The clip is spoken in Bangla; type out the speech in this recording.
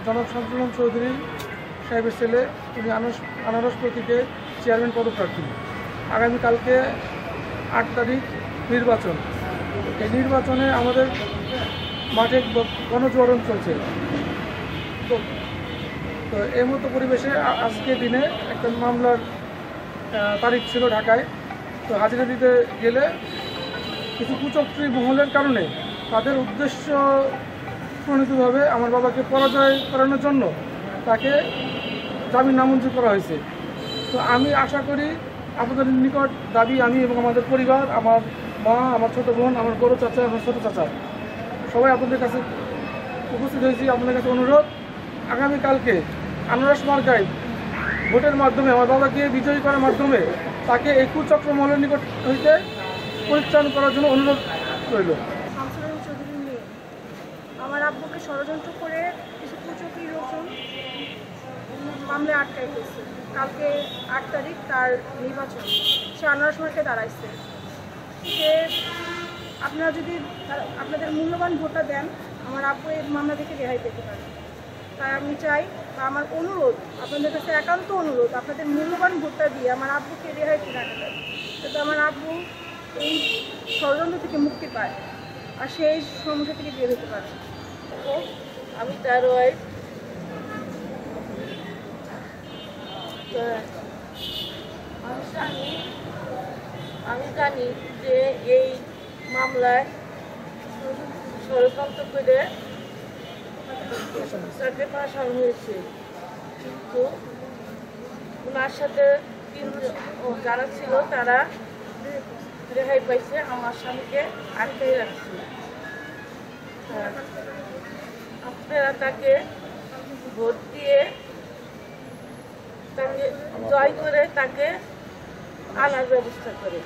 জনাব শামসুল চৌধুরী সাহেবের ছেলে, তিনি আনারস প্রতীকে চেয়ারম্যান পদপ্রার্থী। আগামীকালকে 8 তারিখ নির্বাচন। এই নির্বাচনে আমাদের মাঠে গণজোয়ারণ চলছে। তো এই মতো পরিবেশে আজকে দিনে একটা মামলার তারিখ ছিল ঢাকায়। তো হাজিরা দিতে গেলে কিছু কুচক্রী মহলের কারণে তাদের উদ্দেশ্য প্রণীতভাবে আমার বাবাকে পরাজয় করানোর জন্য তাকে জামিন নামঞ্জুর করা হয়েছে। তো আমি আশা করি আপনাদের নিকট দাবি, আমি এবং আমাদের পরিবার, আমার মা, আমার ছোটো বোন, আমার বড় চাচা, আমার ছোটো চাচা, সবাই আপনাদের কাছে উপস্থিত হয়েছি। আপনাদের কাছে অনুরোধ, আগামীকালকে আনারস মার্কায় ভোটের মাধ্যমে আমার বাবাকে বিজয়ী করার মাধ্যমে তাকে এই কুচক্র মহলের নিকট হইতে পরিত্রাণ করার জন্য অনুরোধ রইল। শামসুল চৌধুরীর মেয়ে আমার আব্বুকে ষড়যন্ত্র করে কিছু কুচক্রী লোকজন মামলায় আটকাই গেছে। কালকে 8 তারিখ তার নির্বাচন, সে আনারস মার্কায় দাঁড়াইছে। সে আপনারা যদি আপনাদের মূল্যবান ভোটটা দেন, আমার আব্বু এই মামলা থেকে রেহাই পেতে পারে। তাই আমি চাই, বা আমার অনুরোধ আপনাদের কাছে, একান্ত অনুরোধ, আপনাদের মূল্যবান ভোটটা দিয়ে আমার আব্বুকে রেহাই পেতে দেন, যাতে আমার আব্বু এই ষড়যন্ত্র থেকে মুক্তি পায় আর সেই সমস্যা থেকে বের হতে পারে। আমি তার ওয়াইফ। আমি জানি যে এই মামলায় ষড়যন্ত্র করে তাকে ফাঁসানো হয়েছে, কিন্তু ওনার সাথে যারা ছিল তারা রেহাই পাইছে, আমার স্বামীকে আটকাই রাখছে। আপনারা তাকে ভোট দিয়ে তাকে জয় করে তাকে আনার ব্যবস্থা করে।